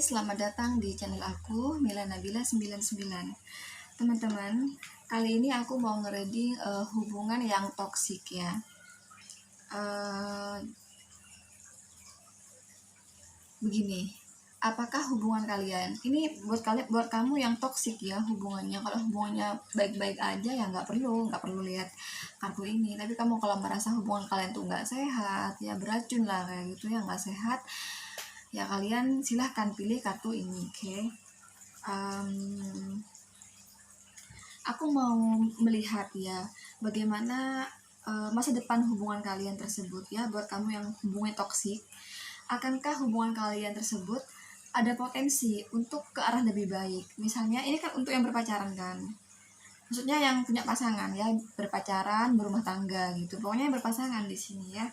selamat datang di channel aku, Mila Nabila 99. Teman-teman, kali ini aku mau nge-reading hubungan yang toksik ya. Begini, apakah hubungan kalian ini buat kamu yang toksik ya hubungannya? Kalau hubungannya baik-baik aja ya nggak perlu lihat kartu ini. Tapi kamu kalau merasa hubungan kalian tuh nggak sehat, ya beracun lah kayak gitu ya, nggak sehat, ya kalian silahkan pilih kartu ini, oke? Aku mau melihat ya bagaimana masa depan hubungan kalian tersebut ya. Buat kamu yang hubungannya toksik, akankah hubungan kalian tersebut ada potensi untuk ke arah lebih baik? Misalnya ini kan untuk yang berpacaran kan, maksudnya yang punya pasangan ya, berpacaran, berumah tangga gitu, pokoknya yang berpasangan di sini ya.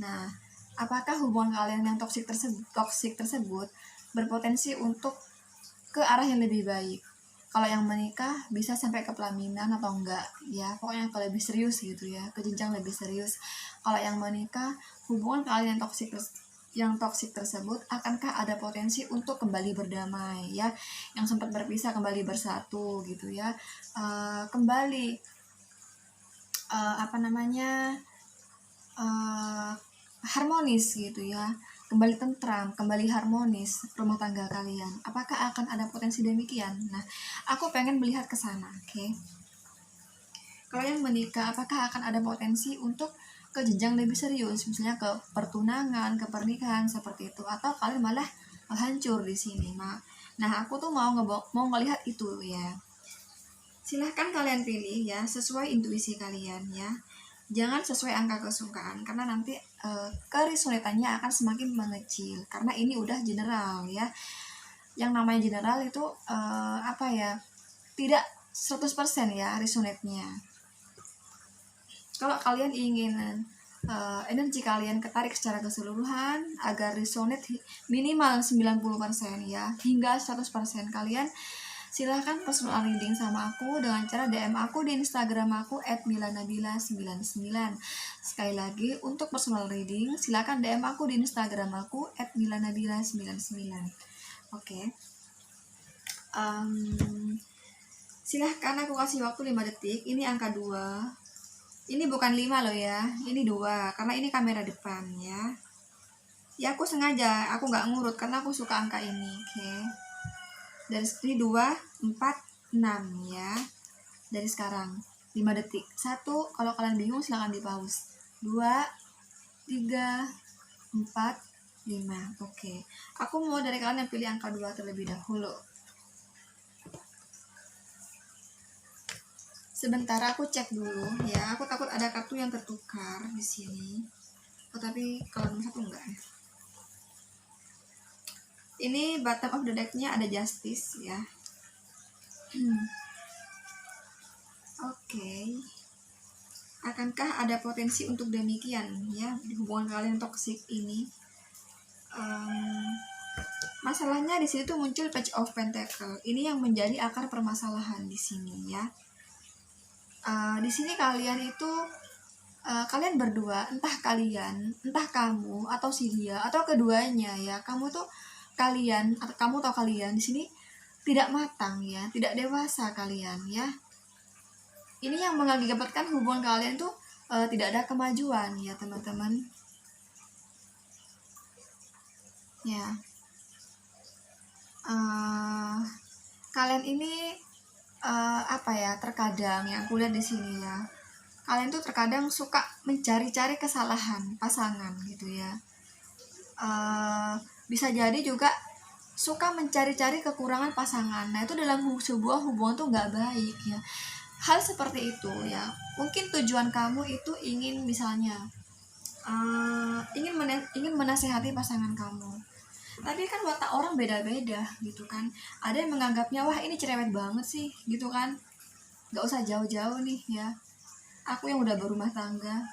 Nah, apakah hubungan kalian yang toksik tersebut berpotensi untuk ke arah yang lebih baik? Kalau yang menikah bisa sampai ke pelaminan atau enggak ya, pokoknya kalau lebih serius gitu ya, ke jenjang lebih serius. Kalau yang menikah, hubungan kalian yang toksik tersebut akankah ada potensi untuk kembali berdamai ya, yang sempat berpisah kembali bersatu gitu ya, kembali harmonis gitu ya, kembali tentram, kembali harmonis rumah tangga kalian. Apakah akan ada potensi demikian? Nah, aku pengen melihat ke sana, oke? Kalau yang menikah, apakah akan ada potensi untuk ke jenjang lebih serius, misalnya ke pertunangan, ke pernikahan seperti itu, atau kalian malah hancur di sini? Nah, aku tuh mau ngelihat itu ya. Silahkan kalian pilih ya, sesuai intuisi kalian ya. Jangan sesuai angka kesukaan, karena nanti kerisoletannya akan semakin mengecil, karena ini udah general ya. Yang namanya general itu tidak 100% ya resonate-nya. Kalau kalian ingin energi kalian ketarik secara keseluruhan agar resonate minimal 90% ya, hingga 100%, kalian silahkan personal reading sama aku dengan cara DM aku di Instagram aku @milanabila99. Sekali lagi, untuk personal reading silahkan DM aku di Instagram aku @milanabila99. Oke. Silahkan aku kasih waktu 5 detik. Ini angka 2. Ini bukan 5 loh ya, ini 2, karena ini kamera depan ya. Ya aku sengaja, aku nggak ngurut karena aku suka angka ini, oke? Dari sini 2, 4, 6 ya. Dari sekarang 5 detik. 1, kalau kalian bingung silahkan di pause. 2, 3, 4, 5. Oke. Aku mau dari kalian yang pilih angka 2 terlebih dahulu. Sebentar aku cek dulu ya. Aku takut ada kartu yang tertukar di sini. Oh, tapi kalau nomor 1 enggak ya. Ini bottom of the deck-nya ada Justice ya. Oke. Akankah ada potensi untuk demikian ya di hubungan kalian toksik ini? Masalahnya di sini tuh muncul Page of Pentacle. Ini yang menjadi akar permasalahan di sini ya. Di sini kalian itu kalian berdua, entah kamu atau si dia atau keduanya ya. Kamu atau kalian di sini tidak matang ya, tidak dewasa kalian ya. Ini yang mengakibatkan hubungan kalian tuh tidak ada kemajuan ya teman-teman. Ya. Kalian ini terkadang yang kulihat di sini ya. Kalian tuh terkadang suka mencari-cari kesalahan pasangan gitu ya. Bisa jadi juga suka mencari-cari kekurangan pasangan. Nah, itu dalam sebuah hubungan tuh nggak baik ya. Hal seperti itu ya, mungkin tujuan kamu itu ingin misalnya ingin menasehati pasangan kamu, tapi kan watak orang beda-beda gitu kan. Ada yang menganggapnya wah ini cerewet banget sih gitu kan, nggak usah jauh-jauh nih ya, aku yang udah berumah tangga.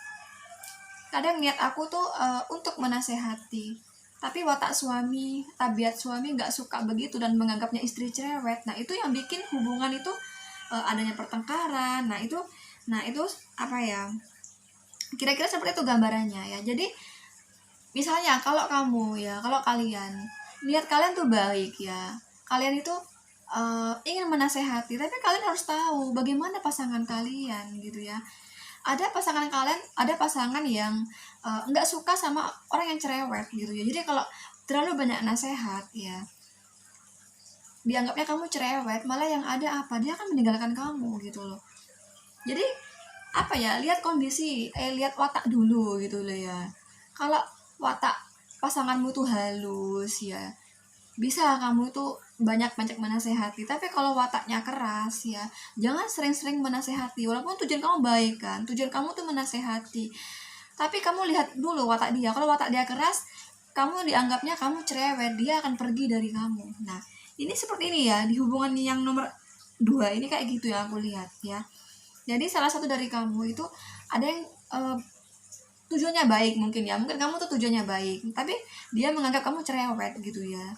Kadang niat aku tuh untuk menasehati, tapi watak tabiat suami nggak suka begitu dan menganggapnya istri cerewet. Nah itu yang bikin hubungan itu adanya pertengkaran. Nah itu kira-kira seperti itu gambarannya ya. Jadi misalnya kalau kalian niat kalian tuh baik ya, kalian itu ingin menasehati, tapi kalian harus tahu bagaimana pasangan kalian gitu ya. Ada pasangan yang nggak suka sama orang yang cerewet gitu ya. Jadi kalau terlalu banyak nasihat ya, dianggapnya kamu cerewet, malah yang ada apa, dia akan meninggalkan kamu gitu loh. Jadi apa ya, lihat kondisi, lihat watak dulu gitu loh ya. Kalau watak pasanganmu tuh halus ya, bisa kamu tuh banyak-banyak menasehati. Tapi kalau wataknya keras ya, jangan sering-sering menasehati. Walaupun tujuan kamu baik kan, tujuan kamu tuh menasehati, tapi kamu lihat dulu watak dia. Kalau watak dia keras, kamu dianggapnya kamu cerewet, dia akan pergi dari kamu. Nah, ini seperti ini ya, di hubungan yang nomor 2 ini kayak gitu ya aku lihat ya. Jadi salah satu dari kamu itu ada yang tujuannya baik mungkin ya, mungkin kamu tuh tujuannya baik, tapi dia menganggap kamu cerewet gitu ya,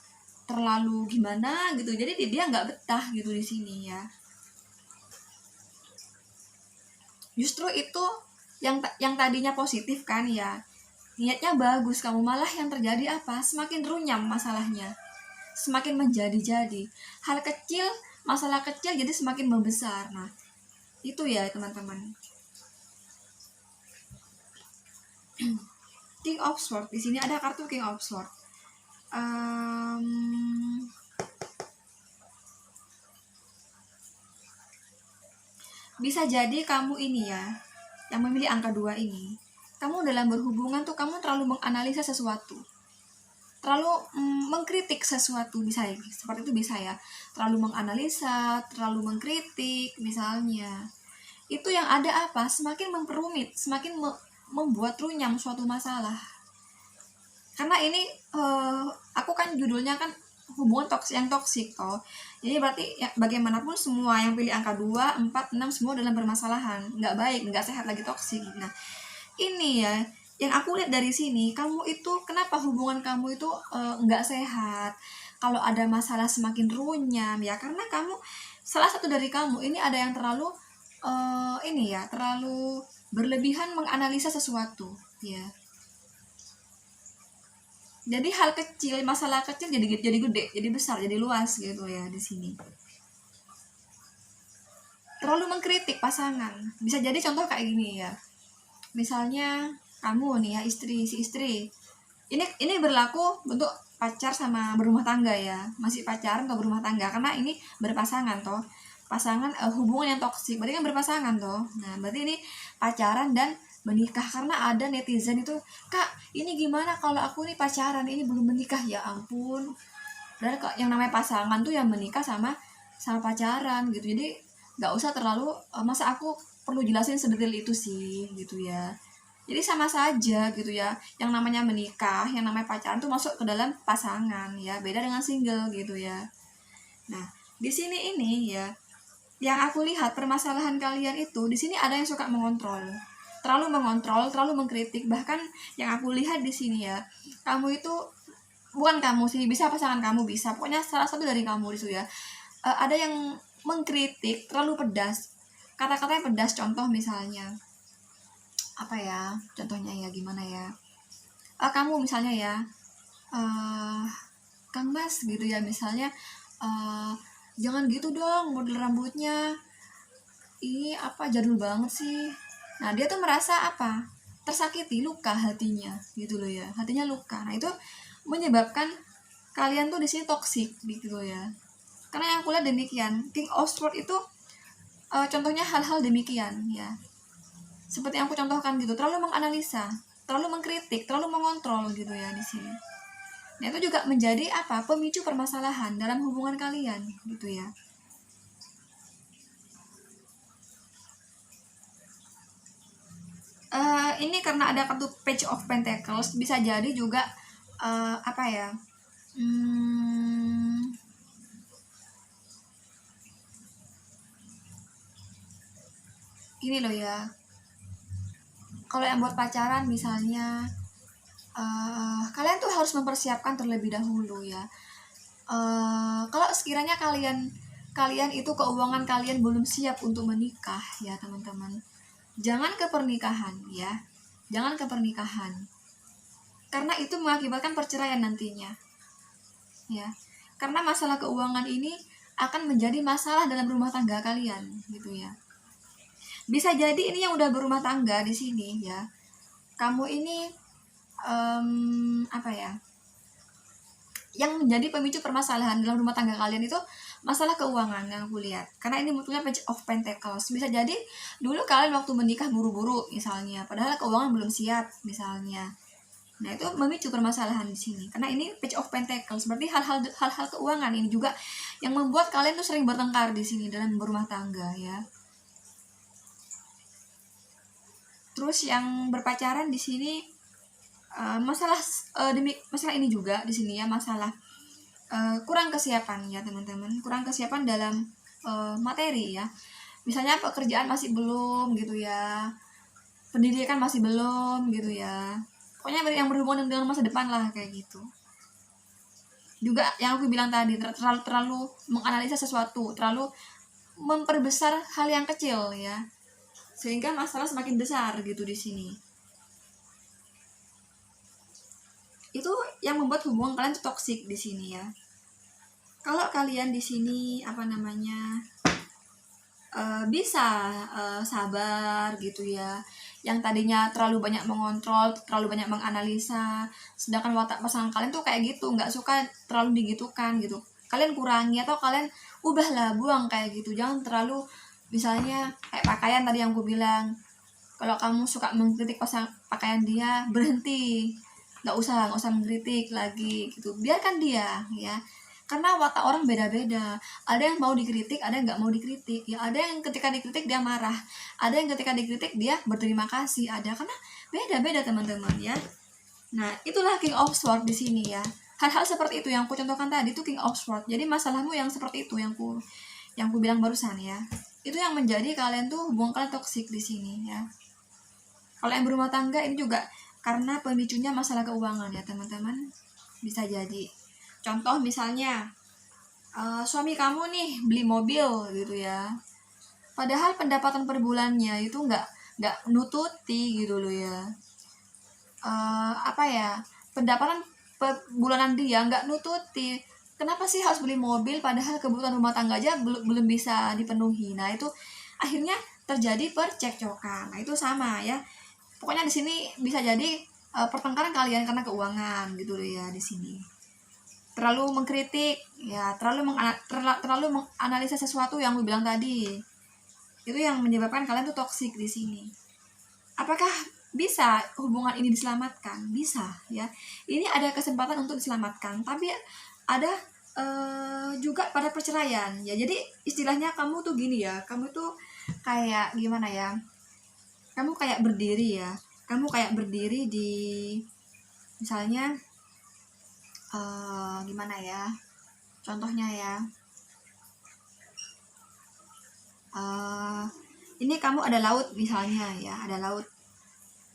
terlalu gimana gitu. Jadi dia nggak betah gitu di sini ya. Justru itu yang tadinya positif kan ya, niatnya bagus kamu, malah yang terjadi apa, semakin runyam masalahnya, semakin menjadi-jadi hal kecil, masalah kecil jadi semakin membesar. Nah itu ya teman-teman. King of Swords, di sini ada kartu King of Swords. Bisa jadi kamu ini ya, yang memilih angka 2 ini, kamu dalam berhubungan tuh kamu terlalu menganalisa sesuatu, terlalu mengkritik sesuatu, bisa ya, seperti itu bisa ya, terlalu menganalisa, terlalu mengkritik misalnya. Itu yang ada apa, semakin memperumit, semakin membuat runyam suatu masalah. Karena ini aku kan judulnya kan hubungan yang toksik toh. Jadi berarti ya, bagaimanapun semua yang pilih angka 2, 4, 6 semua dalam permasalahan, nggak baik, nggak sehat, lagi toksik. Nah ini ya yang aku lihat dari sini, kamu itu kenapa hubungan kamu itu nggak sehat, kalau ada masalah semakin runyam ya, karena kamu, salah satu dari kamu ini ada yang terlalu ini ya, terlalu berlebihan menganalisa sesuatu ya. Jadi hal kecil, masalah kecil jadi gede, jadi besar, jadi luas gitu ya di sini. Terlalu mengkritik pasangan. Bisa jadi contoh kayak gini ya. Misalnya kamu nih ya, si istri. Ini berlaku untuk pacar sama berumah tangga ya. Masih pacaran atau berumah tangga, karena ini berpasangan toh. Pasangan hubungan yang toksik, berarti kan berpasangan toh. Nah, berarti ini pacaran dan menikah. Karena ada netizen itu, "Kak, ini gimana kalau aku nih pacaran, ini belum menikah?" Ya ampun. Dan yang namanya pasangan tuh yang menikah sama pacaran gitu. Jadi nggak usah terlalu masa aku perlu jelasin sedetail itu sih gitu ya. Jadi sama saja gitu ya. Yang namanya menikah, yang namanya pacaran tuh masuk ke dalam pasangan ya. Beda dengan single gitu ya. Nah, di sini ini ya, yang aku lihat permasalahan kalian itu di sini ada yang suka mengontrol, terlalu mengkritik. Bahkan yang aku lihat di sini ya, kamu itu, bukan kamu sih, bisa pasangan kamu, bisa pokoknya salah satu dari kamu itu ya, ada yang mengkritik terlalu pedas, kata-katanya pedas. Contoh misalnya apa ya, contohnya ya gimana ya, kamu misalnya ya, Kang Mas gitu ya, misalnya jangan gitu dong model rambutnya, ini apa, jadul banget sih. Nah dia tuh merasa apa, tersakiti, luka hatinya gitu loh ya, hatinya luka. Nah itu menyebabkan kalian tuh di sini toksik gitu loh ya. Karena yang aku lihat demikian, King of Swords itu contohnya hal-hal demikian ya, seperti yang aku contohkan gitu, terlalu menganalisa, terlalu mengkritik, terlalu mengontrol gitu ya di sini. Nah itu juga menjadi apa, pemicu permasalahan dalam hubungan kalian gitu ya. Ini karena ada kartu Page of Pentacles, bisa jadi juga apa ya, gini loh ya, kalau yang buat pacaran misalnya, kalian tuh harus mempersiapkan terlebih dahulu ya. Kalau sekiranya kalian itu keuangan kalian belum siap untuk menikah ya teman-teman, jangan ke pernikahan ya, jangan ke pernikahan, karena itu mengakibatkan perceraian nantinya. ya. Karena masalah keuangan ini akan menjadi masalah dalam rumah tangga kalian gitu ya. Bisa jadi ini yang udah berumah tangga di sini ya. Kamu ini apa ya? Yang menjadi pemicu permasalahan dalam rumah tangga kalian itu masalah keuangan yang aku lihat. Karena ini munculnya Page of Pentacles. Bisa jadi dulu kalian waktu menikah buru-buru misalnya, padahal keuangan belum siap misalnya. Nah, itu memicu permasalahan di sini. Karena ini Page of Pentacles, berarti hal-hal keuangan ini juga yang membuat kalian tuh sering bertengkar di sini dalam berumah tangga ya. Terus yang berpacaran di sini masalah ini juga di sini ya, masalah kurang kesiapan ya teman-teman, kurang kesiapan dalam materi ya. Misalnya pekerjaan masih belum gitu ya, pendidikan masih belum gitu ya. Pokoknya yang berhubungan dengan masa depan lah kayak gitu. Juga yang aku bilang tadi, terlalu menganalisa sesuatu, terlalu memperbesar hal yang kecil ya, sehingga masalah semakin besar gitu di sini. Itu yang membuat hubungan kalian toksik di sini ya. Kalau kalian di sini bisa sabar gitu ya, yang tadinya terlalu banyak mengontrol, terlalu banyak menganalisa, sedangkan watak pasangan kalian tuh kayak gitu, nggak suka terlalu digitukan gitu, kalian kurangi atau kalian ubahlah, buang kayak gitu. Jangan terlalu, misalnya kayak pakaian tadi yang aku bilang, kalau kamu suka mengkritik pakaian dia, berhenti, nggak usah mengkritik lagi gitu, biarkan dia ya. Karena watak orang beda-beda, ada yang mau dikritik, ada yang nggak mau dikritik ya. Ada yang ketika dikritik dia marah, ada yang ketika dikritik dia berterima kasih, ada, karena beda-beda teman-teman ya. Nah, itulah King of Swords di sini ya. Hal-hal seperti itu yang aku contohkan tadi itu King of Swords. Jadi masalahmu yang seperti itu yang ku bilang barusan ya, itu yang menjadi kalian tuh hubungan kalian toksik di sini ya. Kalau yang berumah tangga ini juga karena pemicunya masalah keuangan ya teman-teman, bisa jadi. Contoh misalnya suami kamu nih beli mobil gitu ya, padahal pendapatan per bulannya itu nggak nututi gitu loh ya. Pendapatan per bulanan dia nggak nututi. Kenapa sih harus beli mobil padahal kebutuhan rumah tangga aja belum bisa dipenuhi. Nah, itu akhirnya terjadi percekcokan. Nah, itu sama ya. Pokoknya di sini bisa jadi pertengkaran kalian karena keuangan gitu loh ya di sini. Terlalu mengkritik ya, terlalu menganalisa sesuatu yang gue bilang tadi. Itu yang menyebabkan kalian tuh toksik di sini. Apakah bisa hubungan ini diselamatkan? Bisa ya. Ini ada kesempatan untuk diselamatkan, tapi ada juga pada perceraian ya. Jadi istilahnya kamu tuh gini ya, kamu tuh kayak gimana ya, kamu kayak berdiri ya, kamu kayak berdiri di, misalnya gimana ya contohnya ya, ini kamu ada laut misalnya ya, ada laut,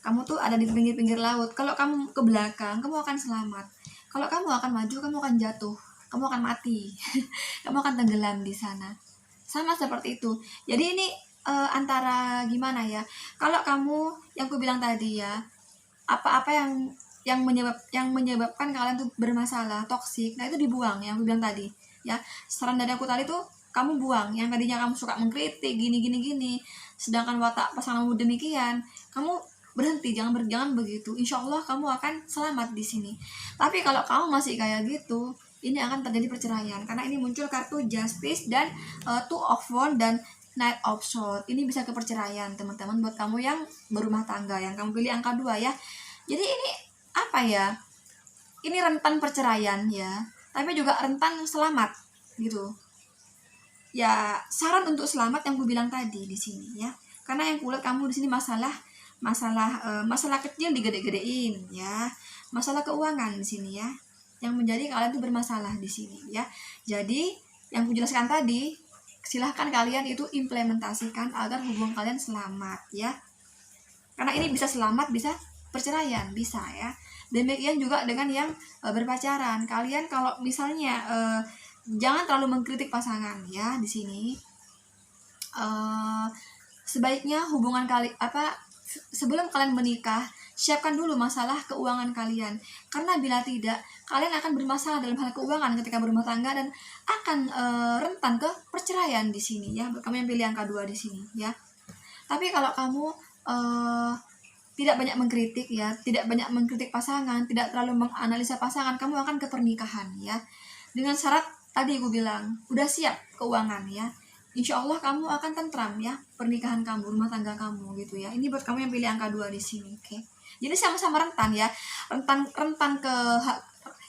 kamu tuh ada di pinggir-pinggir laut. Kalau kamu ke belakang, kamu akan selamat. Kalau kamu akan maju, kamu akan jatuh, kamu akan mati. Kamu akan tenggelam di sana. Sama seperti itu. Jadi ini antara gimana ya? Kalau kamu yang aku bilang tadi ya, apa-apa yang menyebabkan kalian tuh bermasalah, toksik, nah itu dibuang yang aku bilang tadi. Ya, saran dari aku tadi tuh kamu buang yang tadinya kamu suka mengkritik gini, sedangkan watak pasanganmu demikian, kamu berhenti, jangan begitu. Insya Allah kamu akan selamat di sini. Tapi kalau kamu masih kayak gitu, ini akan terjadi perceraian karena ini muncul kartu Justice dan Two of Wands dan Knight of Swords. Ini bisa ke perceraian teman-teman buat kamu yang berumah tangga, yang kamu pilih angka 2 ya. Jadi ini apa ya? Ini rentan perceraian ya, tapi juga rentan selamat gitu. Ya, saran untuk selamat yang aku bilang tadi di sini ya. Karena yang kulihat kamu di sini masalah kecil digede-gedein ya. Masalah keuangan di sini ya, yang menjadi kalian tuh bermasalah di sini ya. Jadi yang aku jelaskan tadi, silahkan kalian itu implementasikan agar hubungan kalian selamat ya. Karena ini bisa selamat, bisa perceraian, bisa ya. Demikian juga dengan yang berpacaran. Kalian kalau misalnya jangan terlalu mengkritik pasangan ya di sini. Sebaiknya hubungan sebelum kalian menikah, siapkan dulu masalah keuangan kalian. Karena bila tidak, kalian akan bermasalah dalam hal keuangan ketika berumah tangga dan akan rentan ke perceraian di sini ya. Kamu yang pilih angka 2 di sini ya. Tapi kalau kamu tidak banyak mengkritik ya, tidak banyak mengkritik pasangan, tidak terlalu menganalisa pasangan, kamu akan ke pernikahan ya. Dengan syarat tadi aku bilang, udah siap keuangan ya. Insya Allah kamu akan tentram ya, pernikahan kamu, rumah tangga kamu gitu ya. Ini buat kamu yang pilih angka 2 di sini, oke? Jadi sama-sama rentan ya, rentan ke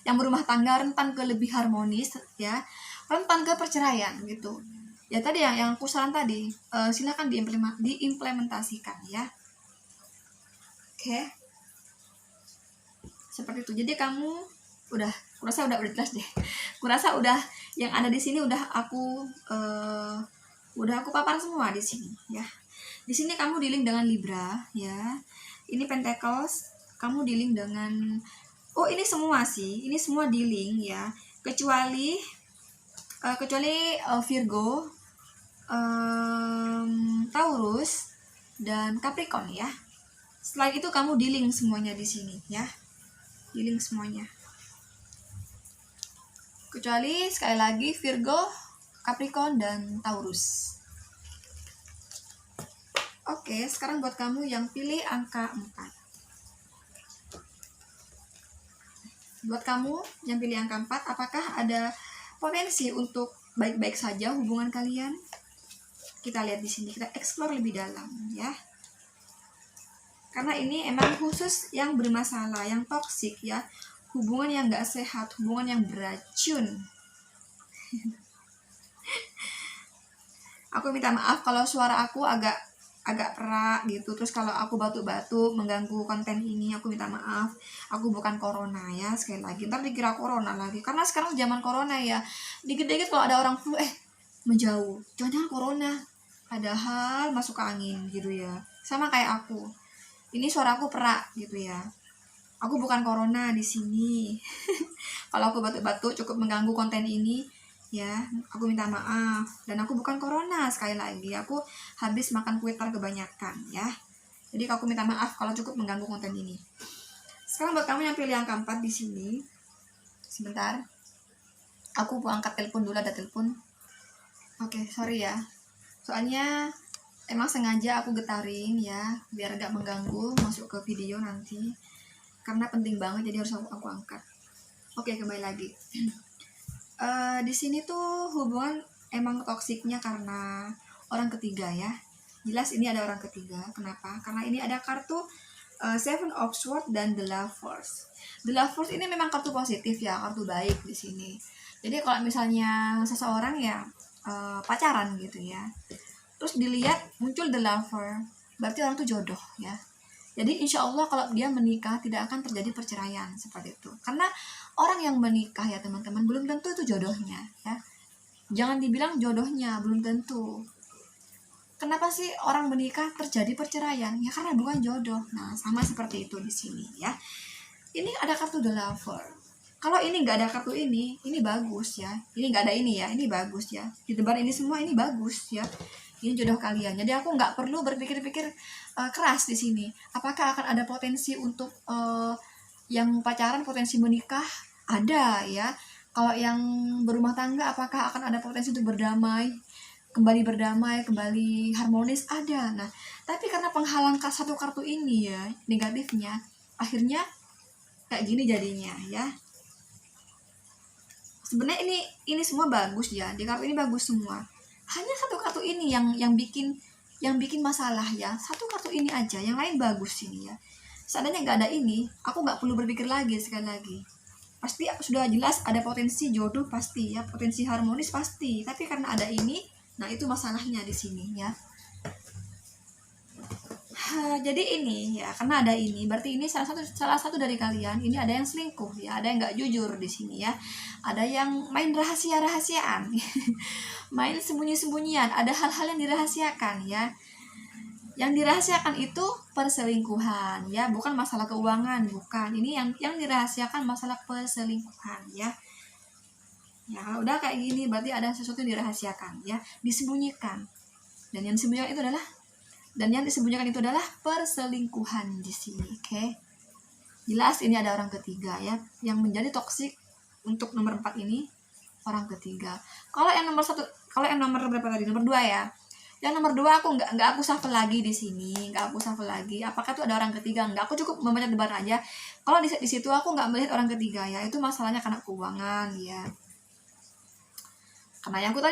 yang berumah tangga, rentan ke lebih harmonis ya, rentan ke perceraian gitu. Ya tadi yang aku saran tadi, silakan diimplementasikan ya. Oke. Seperti itu. Jadi kamu kurasa udah jelas deh. Kurasa udah yang ada di sini udah aku papar semua di sini ya. Di sini kamu dealing dengan Libra ya. Ini Pentacles, kamu dealing dengan ini semua sih. Ini semua dealing ya. Kecuali Virgo, Taurus dan Capricorn ya. Selain itu kamu dealing semuanya di sini ya. Dealing semuanya. Kecuali sekali lagi Virgo, Capricorn dan Taurus. Oke, sekarang buat kamu yang pilih angka 4. Buat kamu yang pilih angka 4, apakah ada potensi untuk baik-baik saja hubungan kalian? Kita lihat di sini, kita explore lebih dalam ya. Karena ini emang khusus yang bermasalah, yang toksik ya. Hubungan yang gak sehat, hubungan yang beracun. Aku minta maaf kalau suara aku agak perak gitu. Terus kalau aku batuk-batuk mengganggu konten ini, aku minta maaf. Aku bukan corona ya, sekali lagi. Ntar dikira corona lagi. Karena sekarang zaman corona ya. Dikit-dikit kalau ada orang flu, menjauh. Jangan-jangan corona. Padahal masuk ke angin gitu ya. Sama kayak aku. Ini suaraku perak gitu ya. Aku bukan corona di sini. Kalau aku batuk-batuk cukup mengganggu konten ini ya, aku minta maaf. Dan aku bukan corona, sekali lagi. Aku habis makan kue tar kebanyakan ya. Jadi aku minta maaf kalau cukup mengganggu konten ini. Sekarang buat kamu yang pilih angka 4 di sini. Sebentar. Aku mau angkat telepon dulu, ada telepon. Oke, sorry ya. Soalnya emang sengaja aku getarin ya, biar gak mengganggu masuk ke video nanti. Karena penting banget, jadi harus aku angkat. Oke, kembali lagi. Di sini tuh hubungan emang toksiknya karena orang ketiga ya. Jelas ini ada orang ketiga. Kenapa? Karena ini ada kartu Seven of Swords dan The Lovers. The Lovers ini memang kartu positif ya, kartu baik di sini. Jadi kalau misalnya seseorang ya pacaran gitu ya, terus dilihat muncul the lover, berarti orang itu jodoh ya. Jadi insya Allah kalau dia menikah tidak akan terjadi perceraian seperti itu. Karena orang yang menikah ya teman-teman belum tentu itu jodohnya ya. Jangan dibilang jodohnya, belum tentu. Kenapa sih orang menikah terjadi perceraian? Ya karena bukan jodoh. Nah sama seperti itu di sini ya. Ini ada kartu the lover. Kalau ini nggak ada kartu ini bagus ya. Ini nggak ada ini ya, ini bagus ya. Di depan ini semua ini bagus ya. Ini jodoh kalian. Jadi aku nggak perlu berpikir-pikir keras di sini. Apakah akan ada potensi untuk yang pacaran, potensi menikah? Ada ya. Kalau yang berumah tangga, apakah akan ada potensi untuk berdamai, kembali harmonis? Ada. Nah, tapi karena penghalang satu kartu ini ya, negatifnya, akhirnya kayak gini jadinya ya. Sebenarnya ini semua bagus ya. Di kartu ini bagus semua. Hanya satu kartu ini yang bikin masalah ya. Satu kartu ini aja, yang lain bagus ini ya. Seandainya nggak ada ini, aku nggak perlu berpikir lagi sekali lagi. Pasti sudah jelas ada potensi jodoh pasti ya, potensi harmonis pasti. Tapi karena ada ini, nah itu masalahnya di sini ya. Jadi ini ya, karena ada ini, berarti ini salah satu dari kalian ini ada yang selingkuh ya, ada yang nggak jujur di sini ya, ada yang main rahasiaan, main sembunyi-sembunyian, ada hal-hal yang dirahasiakan ya. Yang dirahasiakan itu perselingkuhan ya, bukan masalah keuangan, bukan. Ini yang dirahasiakan masalah perselingkuhan ya. Ya kalau udah kayak gini berarti ada sesuatu yang dirahasiakan ya, disembunyikan. Dan yang disembunyikan itu adalah Dan yang disembunyikan itu adalah perselingkuhan di sini, oke? Jelas ini ada orang ketiga ya, yang menjadi toksik untuk nomor 4 ini orang ketiga. Kalau yang nomor 1, kalau yang nomor berapa tadi? Nomor 2 ya. Yang nomor 2 aku nggak aku shuffle lagi di sini, nggak aku shuffle lagi. Apakah itu ada orang ketiga? Nggak, aku cukup membaca debar aja. Kalau di situ aku nggak melihat orang ketiga ya, itu masalahnya karena keuangan ya. Karena yang aku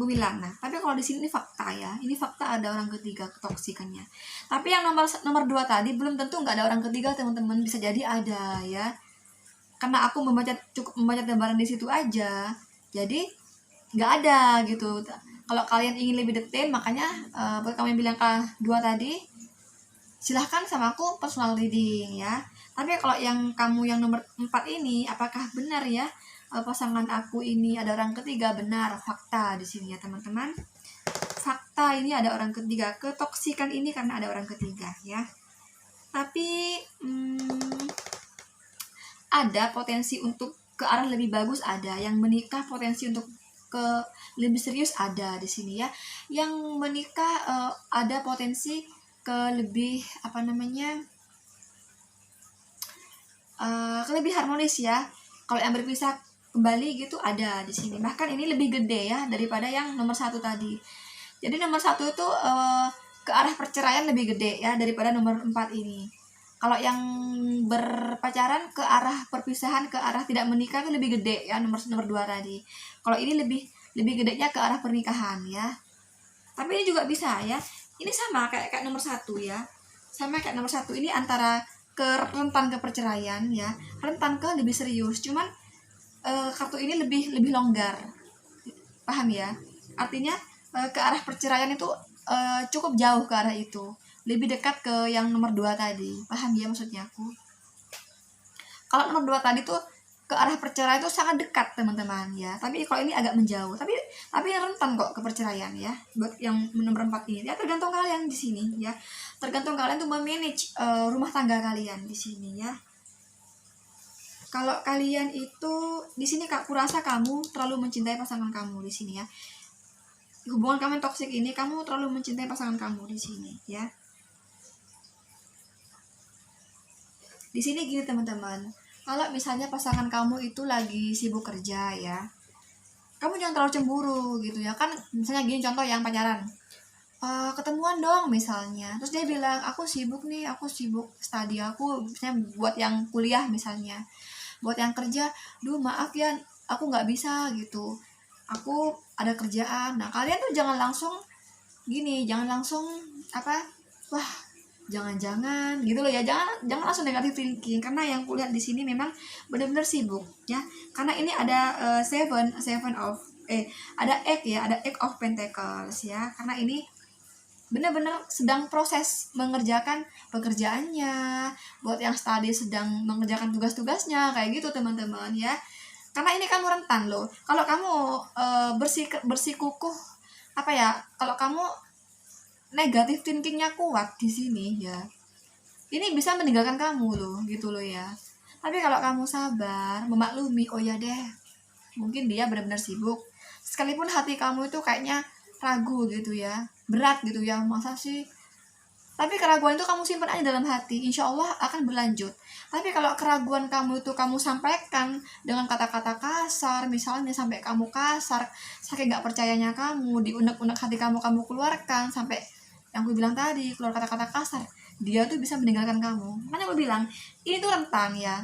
bilang. Nah, tapi kalau di sini ini fakta ya. Ini fakta ada orang ketiga ketoksikannya. Tapi yang nomor 2 tadi belum tentu nggak ada orang ketiga, teman-teman. Bisa jadi ada ya. Karena aku cukup membaca gambaran di situ aja. Jadi nggak ada gitu. Kalau kalian ingin lebih detail, makanya buat kamu yang bilang K2 tadi, silahkan sama aku personal reading ya. Tapi kalau yang kamu yang nomor 4 ini, apakah benar ya pasangan aku ini ada orang ketiga? Benar, fakta di sini ya teman-teman. Fakta ini ada orang ketiga, ketoksikan ini karena ada orang ketiga ya. Tapi ada potensi untuk ke arah lebih bagus, ada yang menikah potensi untuk ke lebih serius ada di sini ya. Yang menikah ada potensi ke lebih ke lebih harmonis ya. Kalau yang berpisah kembali gitu ada di sini. Bahkan ini lebih gede ya daripada yang nomor 1 tadi. Jadi nomor 1 itu ke arah perceraian lebih gede ya daripada nomor 4 ini. Kalau yang berpacaran ke arah perpisahan, ke arah tidak menikah itu lebih gede ya nomor 2 tadi. Kalau ini lebih gedenya ke arah pernikahan ya. Tapi ini juga bisa ya. Ini sama kayak nomor 1 ya. Sama kayak nomor 1 ini antara rentan ke perceraian ya, rentan ke lebih serius. Cuman kartu ini lebih longgar. Paham ya? Artinya ke arah perceraian itu cukup jauh ke arah itu. Lebih dekat ke yang nomor 2 tadi. Paham ya maksudnya aku? Kalau nomor 2 tadi tuh ke arah perceraian itu sangat dekat teman-teman ya. Tapi kalau ini agak menjauh. Tapi rentan kok ke perceraian ya. Buat yang nomor 4 ini. Ya tergantung kalian di sini ya. Tergantung kalian tuh memanage rumah tangga kalian di sini ya. Kalau kalian itu di sini aku rasa kamu terlalu mencintai pasangan kamu di sini ya. Hubungan kamu yang toksik ini, kamu terlalu mencintai pasangan kamu di sini ya. Di sini gini teman-teman, kalau misalnya pasangan kamu itu lagi sibuk kerja ya, kamu jangan terlalu cemburu gitu ya. Kan misalnya gini contoh yang pacaran, ketemuan dong misalnya, terus dia bilang aku sibuk nih, aku sibuk studi aku, misalnya buat yang kuliah misalnya, buat yang kerja, duh maaf ya aku nggak bisa gitu, aku ada kerjaan. Nah kalian tuh jangan langsung wah jangan-jangan gitu loh ya, jangan langsung negatif thinking, karena yang kulihat di sini memang benar-benar sibuk ya. Karena ini ada ada Eight of Pentacles ya, karena ini benar-benar sedang proses mengerjakan pekerjaannya, buat yang study sedang mengerjakan tugas-tugasnya kayak gitu teman-teman ya. Karena ini kamu rentan loh, kalau kamu bersikukuh kalau kamu negatif thinkingnya kuat di sini ya, ini bisa meninggalkan kamu loh gitu loh ya. Tapi kalau kamu sabar memaklumi, oh ya deh mungkin dia benar-benar sibuk, sekalipun hati kamu itu kayaknya ragu gitu ya, berat gitu ya, masa sih. Tapi keraguan itu kamu simpan aja dalam hati, insya Allah akan berlanjut. Tapi kalau keraguan kamu itu kamu sampaikan dengan kata-kata kasar, misalnya sampai kamu kasar, saking gak percayanya kamu, di unek-unek hati kamu keluarkan, sampai yang gue bilang tadi, keluar kata-kata kasar, dia tuh bisa meninggalkan kamu. Makanya gue bilang, ini tuh rentan ya.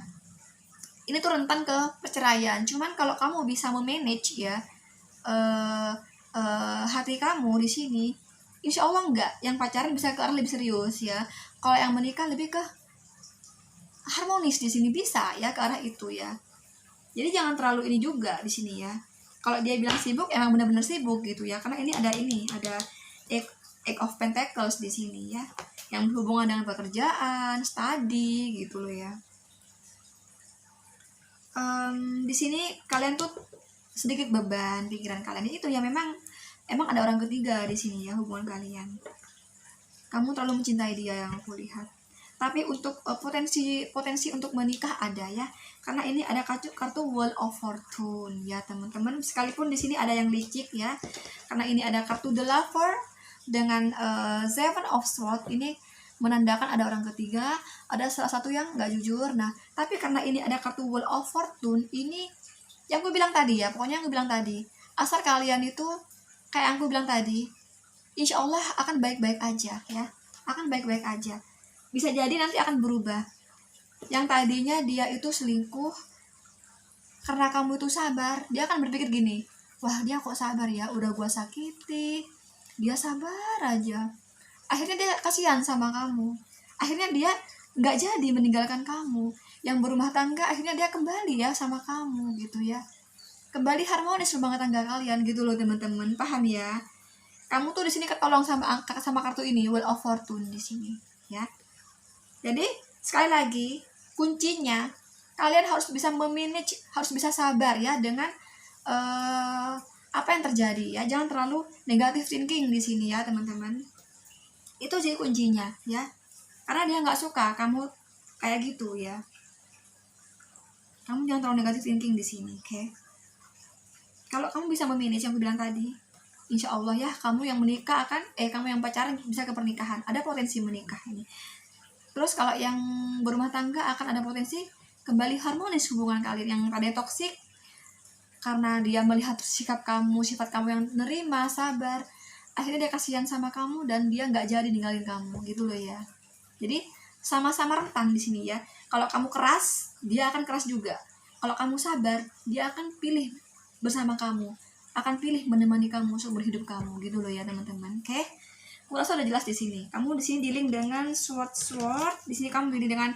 Ini tuh rentan ke perceraian. Cuman kalau kamu bisa memanage ya hati kamu di sini, insya Allah enggak. Yang pacaran bisa ke arah lebih serius ya. Kalau yang menikah lebih ke harmonis di sini, bisa ya ke arah itu ya. Jadi jangan terlalu ini juga di sini ya. Kalau dia bilang sibuk, emang benar-benar sibuk gitu ya. Karena ini ada Eight of Pentacles di sini ya, yang berhubungan dengan pekerjaan, study gitu loh ya. Di sini kalian tuh sedikit beban pikiran kalian itu ya, memang ada orang ketiga di sini ya hubungan kalian. Kamu terlalu mencintai dia yang aku lihat. Tapi untuk potensi untuk menikah ada ya, karena ini ada kartu Wheel of Fortune ya teman-teman. Sekalipun di sini ada yang licik ya, karena ini ada kartu The Lover, dengan Seven of Swords ini menandakan ada orang ketiga, ada salah satu yang nggak jujur. Nah, tapi karena ini ada kartu Wheel of Fortune, ini yang gue bilang tadi ya, pokoknya yang gue bilang tadi, asal kalian itu kayak yang gue bilang tadi, insya Allah akan baik-baik aja ya, akan baik-baik aja. Bisa jadi nanti akan berubah. Yang tadinya dia itu selingkuh karena kamu itu sabar, dia akan berpikir gini, wah dia kok sabar ya, udah gue sakiti, dia sabar aja. Akhirnya dia kasihan sama kamu, akhirnya dia nggak jadi meninggalkan kamu, yang berumah tangga akhirnya dia kembali ya sama kamu gitu ya, kembali harmonis rumah tangga kalian gitu loh teman-teman, paham ya? Kamu tuh di sini ketolong sama kartu ini Wheel of Fortune di sini ya. Jadi sekali lagi kuncinya kalian harus bisa memanage, harus bisa sabar ya dengan apa yang terjadi ya, jangan terlalu negative thinking di sini ya teman-teman. Itu sih kuncinya ya, karena dia nggak suka kamu kayak gitu ya. Kamu jangan terlalu negatif thinking di sini, oke? Kalau kamu bisa memanage yang aku bilang tadi, insya Allah ya kamu yang menikah akan kamu yang pacaran bisa ke pernikahan, ada potensi menikah ini. Terus kalau yang berumah tangga akan ada potensi kembali harmonis hubungan kalian. Yang tadi toksik karena dia melihat sikap kamu, sifat kamu yang nerima, sabar, akhirnya dia kasihan sama kamu dan dia nggak jadi ninggalin kamu gitu loh ya. Jadi sama-sama rentan di sini ya. Kalau kamu keras, dia akan keras juga. Kalau kamu sabar, dia akan pilih bersama kamu, akan pilih menemani kamu seumur hidup kamu gitu loh ya teman-teman. Oke? Aku rasa udah jelas di sini. Kamu di sini dealing dengan sword. Di sini kamu dealing dengan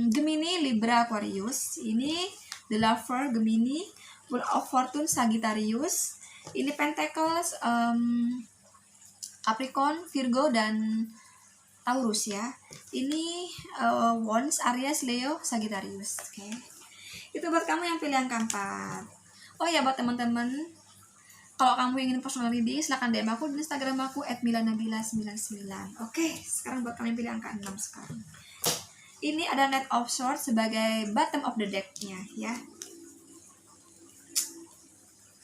Gemini, Libra, Aquarius. Ini The Lover, Gemini, Wheel of Fortune, Sagittarius. Ini Pentacles, Capricorn, Virgo, dan Taurus ya. Ini Wands, Aries, Leo, Sagittarius. Oke. Itu buat kamu yang pilihan keempat. Oh ya, buat teman-teman, kalau kamu ingin personal reading, silahkan DM aku di Instagram aku @milanabila99. Oke, sekarang buat kalian pilih angka 6 sekarang. Ini ada Knight of Swords sebagai bottom of the deck-nya ya.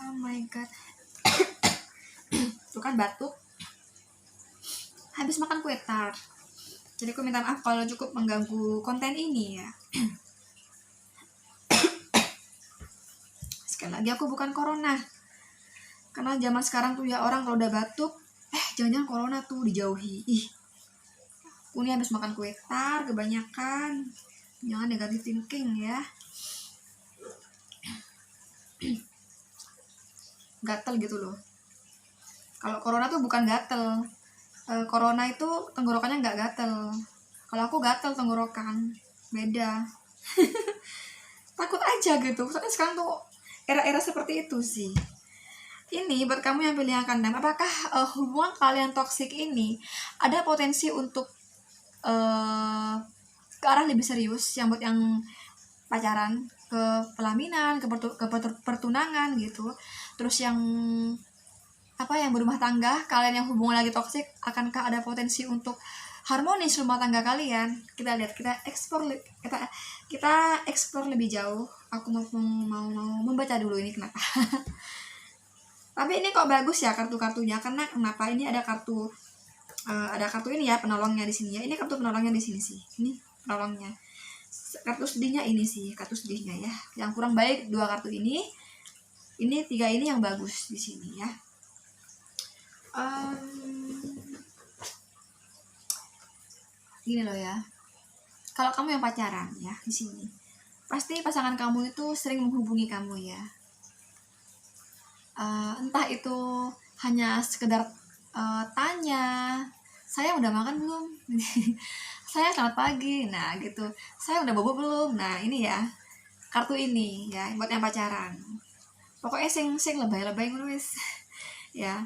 Oh my god. Tuh kan batuk. Habis makan kue tart. Jadi aku minta maaf kalau cukup mengganggu konten ini ya. Sekali lagi aku bukan corona. Karena zaman sekarang tuh ya orang kalau udah batuk, jangan-jangan corona tuh dijauhi. Aku nih habis makan kue tart kebanyakan. Jangan negative thinking ya. Gatel gitu loh. Kalau corona tuh bukan gatel. Corona itu tenggorokannya nggak gatel. Kalau aku gatel tenggorokan, beda. Takut aja gitu. Soalnya sekarang tuh era-era seperti itu sih. Ini buat kamu yang pilih angka 6, apakah hubungan kalian toksik ini ada potensi untuk ke arah lebih serius, yang buat yang pacaran, ke pelaminan, ke pertunangan gitu. Terus yang yang berumah tangga, kalian yang hubungan lagi toksik, akankah ada potensi untuk harmonis rumah tangga kalian? Kita lihat, kita explore lebih jauh. Aku mau membaca dulu ini kenapa. Tapi ini kok bagus ya kartu-kartunya, karena kenapa ini ada kartu ini ya, penolongnya di sini ya. Ini kartu penolongnya di sini sih. Ini penolongnya. Kartu sedihnya ini sih, kartu sedihnya ya. Yang kurang baik 2 kartu ini. Ini 3 ini yang bagus di sini ya. Gini loh ya. Kalau kamu yang pacaran ya di sini, pasti pasangan kamu itu sering menghubungi kamu ya. Entah itu hanya sekedar tanya, saya udah makan belum? Saya selamat pagi, nah gitu. Saya udah bobo belum? Nah ini ya, kartu ini ya buat yang pacaran. Pokoknya sing lebay-lebay nulis ya,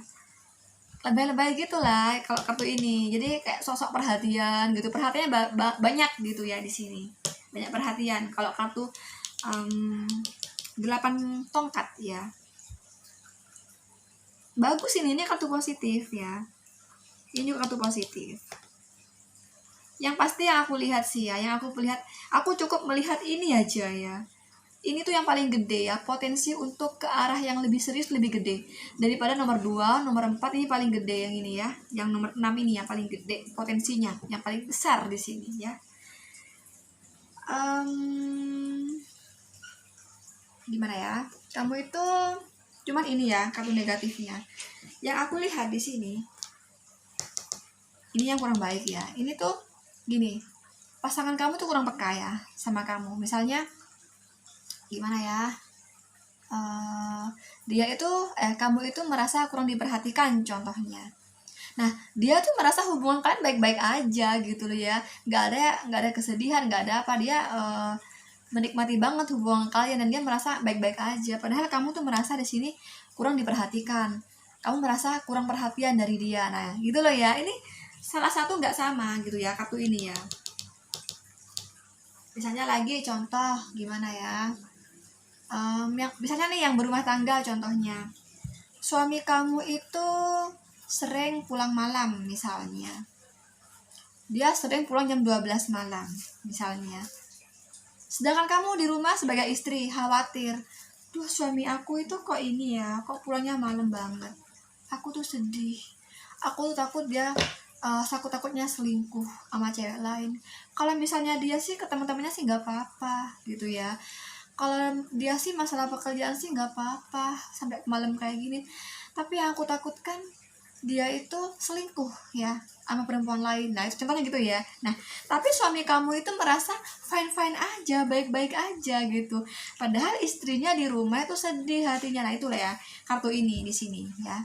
lebay-lebay gitulah kalau kartu ini. Jadi kayak sosok perhatian gitu, perhatiannya banyak gitu ya di sini, banyak perhatian. Kalau kartu 8 tongkat ya, bagus ini kartu positif ya. Ini juga kartu positif. Yang pasti yang aku lihat sih ya, aku cukup melihat ini aja ya. ini tuh yang paling gede ya, potensi untuk ke arah yang lebih serius lebih gede daripada nomor 2, nomor 4 ini paling gede yang ini ya. Yang nomor 6 ini yang paling gede potensinya, yang paling besar di sini ya. Gimana ya? Kamu itu cuman ini ya kartu negatifnya. Yang aku lihat di sini, ini yang kurang baik ya. Ini tuh gini, pasangan kamu tuh kurang peka ya sama kamu. Misalnya gimana ya? Kamu itu merasa kurang diperhatikan contohnya. Nah, dia tuh merasa hubungan kalian baik-baik aja gitu loh ya. Nggak ada kesedihan, nggak ada apa, dia menikmati banget hubungan kalian dan dia merasa baik-baik aja. Padahal kamu tuh merasa di sini kurang diperhatikan. Kamu merasa kurang perhatian dari dia. Nah, gitu loh ya. Ini salah satu nggak sama gitu ya kartu ini ya. Misalnya lagi contoh gimana ya? Misalnya nih yang berumah tangga contohnya. Suami kamu itu sering pulang malam misalnya. Dia sering pulang jam 12 malam misalnya. Sedangkan kamu di rumah sebagai istri khawatir. Duh, suami aku itu kok ini ya, kok pulangnya malam banget. Aku tuh sedih. Aku tuh takut dia takutnya selingkuh sama cewek lain. Kalau misalnya dia sih ke teman-temannya sih nggak apa-apa gitu ya. Kalau dia sih masalah pekerjaan sih nggak apa-apa sampai malam kayak gini. Tapi yang aku takutkan dia itu selingkuh ya sama perempuan lain. Nah, itu contohnya gitu ya. Nah, tapi suami kamu itu merasa fine-fine aja, baik-baik aja gitu. Padahal istrinya di rumah itu sedih hatinya. Nah, itulah ya kartu ini di sini ya.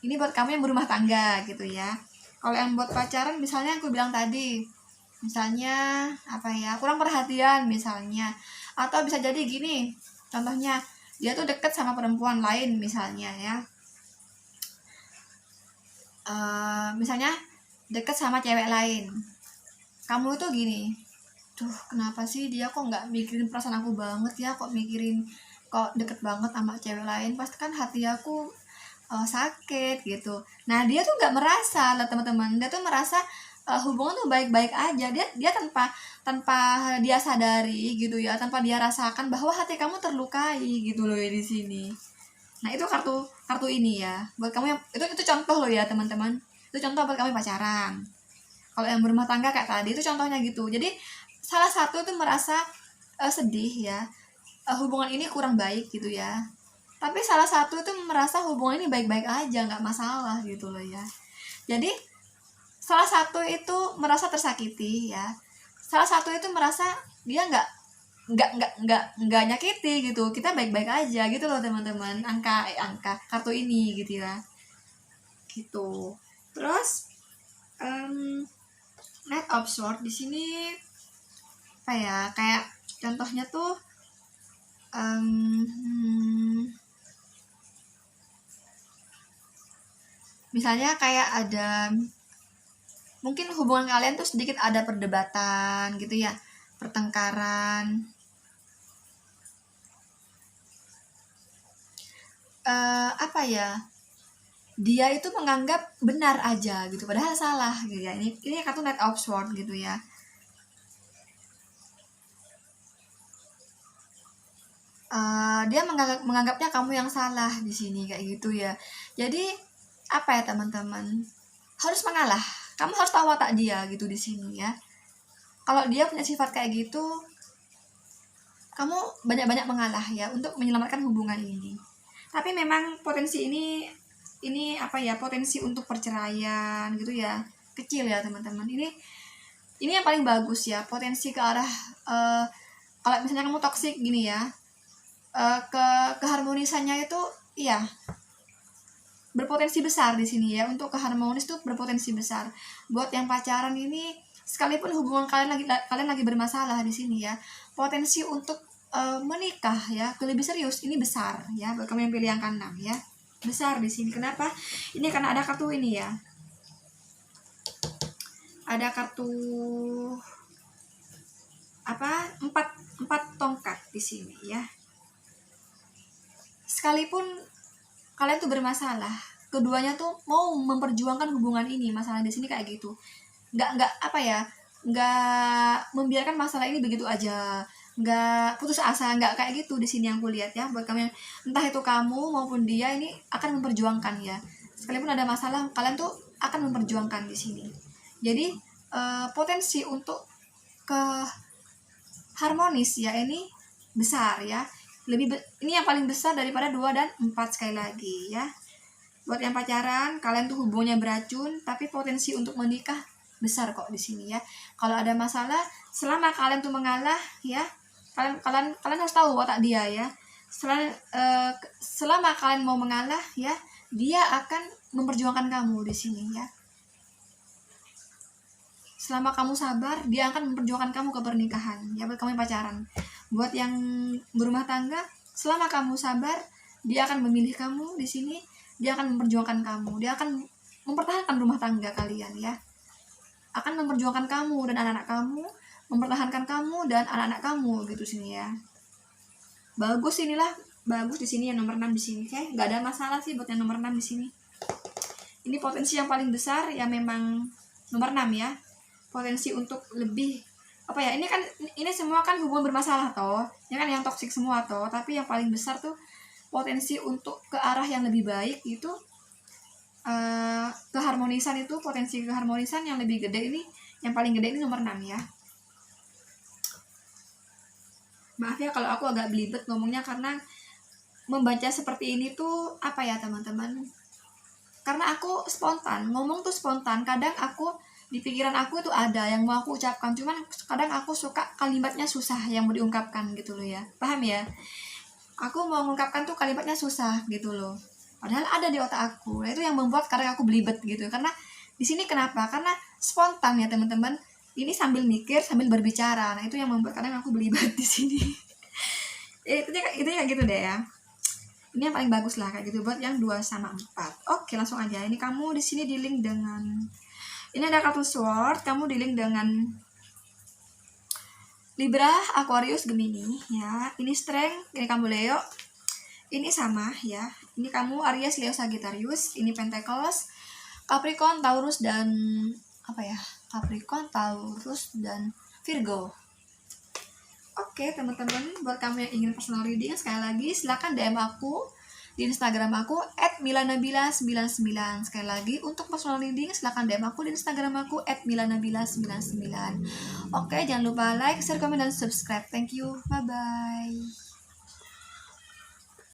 Ini buat kamu yang berumah tangga gitu ya. Kalau yang buat pacaran misalnya aku bilang tadi, misalnya apa ya, kurang perhatian misalnya, atau bisa jadi gini contohnya, dia tuh deket sama perempuan lain misalnya ya, misalnya deket sama cewek lain. Kamu tuh gini, tuh kenapa sih dia kok nggak mikirin perasaan aku banget ya, kok mikirin kok deket banget sama cewek lain, pasti kan hati aku sakit gitu. Nah, dia tuh nggak merasa lah teman-teman, dia tuh merasa hubungan tuh baik-baik aja. Dia tanpa dia sadari gitu ya, tanpa dia rasakan bahwa hati kamu terlukai gitu loh ya di sini. Nah, itu kartu ini ya buat kamu yang itu contoh loh ya teman-teman, itu contoh buat kamu pacaran. Kalau yang berumah tangga kayak tadi itu contohnya gitu. Jadi salah satu tuh merasa sedih ya, hubungan ini kurang baik gitu ya, tapi salah satu itu merasa hubungan ini baik-baik aja, nggak masalah gitu loh ya. Jadi salah satu itu merasa tersakiti ya, salah satu itu merasa dia nggak nyakiti gitu, kita baik-baik aja gitu loh teman-teman. Angka kartu ini gitu ya gitu. Terus Knight of Swords di sini apa ya, kayak contohnya tuh misalnya kayak ada mungkin hubungan kalian tuh sedikit ada perdebatan gitu ya, pertengkaran, apa ya, dia itu menganggap benar aja gitu padahal salah gitu ya. Ini kartu Knight of Swords gitu ya. Dia menganggapnya kamu yang salah di sini kayak gitu ya. Jadi apa ya teman-teman, harus mengalah, kamu harus tahu watak dia gitu di sini ya. Kalau dia punya sifat kayak gitu, kamu banyak-banyak mengalah ya untuk menyelamatkan hubungan ini. Tapi memang potensi ini apa ya, potensi untuk perceraian gitu ya kecil ya teman-teman. Ini yang paling bagus ya, potensi ke arah kalau misalnya kamu toksik gini ya, keharmonisannya itu iya berpotensi besar di sini ya. Untuk keharmonis tuh berpotensi besar. Buat yang pacaran ini, sekalipun hubungan kalian lagi bermasalah di sini ya, potensi untuk menikah ya, lebih serius ini besar ya. Buat kamu yang pilih angka 6 ya, besar di sini. Kenapa? Ini karena ada kartu ini ya. Ada kartu apa? 4 tongkat di sini ya. Sekalipun kalian tuh bermasalah, keduanya tuh mau memperjuangkan hubungan ini. Masalah di sini kayak gitu, nggak apa ya, nggak membiarkan masalah ini begitu aja nggak putus asa, nggak kayak gitu di sini yang kulihat ya. Buat kamu yang entah itu kamu maupun dia, ini akan memperjuangkan ya. Sekalipun ada masalah, kalian tuh akan memperjuangkan di sini. Jadi potensi untuk ke harmonis ya ini besar ya. Ini yang paling besar daripada 2 dan 4 sekali lagi ya. Buat yang pacaran, kalian tuh hubungannya beracun, tapi potensi untuk menikah besar kok di sini ya. Kalau ada masalah, selama kalian tuh mengalah ya, kalian harus tahu watak dia ya. Selama kalian mau mengalah ya, dia akan memperjuangkan kamu di sini ya. Selama kamu sabar, dia akan memperjuangkan kamu ke pernikahan ya, buat kamu yang pacaran. Buat yang berumah tangga, selama kamu sabar, dia akan memilih kamu di sini, dia akan memperjuangkan kamu, dia akan mempertahankan rumah tangga kalian ya, akan memperjuangkan kamu dan anak-anak kamu, mempertahankan kamu dan anak-anak kamu gitu sini ya. Bagus, inilah bagus di sini yang nomor 6 di sini. Oke, nggak ada masalah sih buat yang nomor 6 di sini. Ini potensi yang paling besar ya, memang nomor 6 ya. Potensi untuk lebih apa ya, ini semua kan hubungan bermasalah toh ya kan, yang toksik semua toh, tapi yang paling besar tuh potensi untuk ke arah yang lebih baik itu, keharmonisan itu, potensi keharmonisan yang lebih gede ini, yang paling gede ini nomor 6 ya. Maaf ya kalau aku agak belibet ngomongnya, karena membaca seperti ini tuh apa ya teman-teman, karena aku spontan ngomong tuh spontan. Kadang aku di pikiran aku tuh ada yang mau aku ucapkan, cuman kadang aku suka kalimatnya susah yang mau diungkapkan gitu loh ya, paham ya. Aku mau mengungkapkan tuh kalimatnya susah gitu loh, padahal ada di otak aku. Nah itu yang membuat kadang aku belibet gitu, karena di sini kenapa, karena spontan ya teman-teman, ini sambil mikir sambil berbicara. Nah itu yang membuat kadang aku belibet di sini. itu ya gitu deh ya. Ini yang paling bagus lah kayak gitu buat yang 2 sama 4. Oke, langsung aja. Ini kamu di sini di-link dengan, ini ada kartu sword, kamu di-link dengan Libra, Aquarius, Gemini ya. Ini strength, ini kamu Leo. Ini sama ya. Ini kamu Aries, Leo, Sagittarius. Ini Pentacles, Capricorn, Taurus dan apa ya? Capricorn, Taurus dan Virgo. Oke teman-teman, buat kamu yang ingin personal reading, sekali lagi silahkan DM aku di Instagram aku @milanabila99. Sekali lagi untuk personal reading silahkan DM aku di Instagram aku @milanabila99. Oke, jangan lupa like, share, komen, dan subscribe. Thank you, bye bye.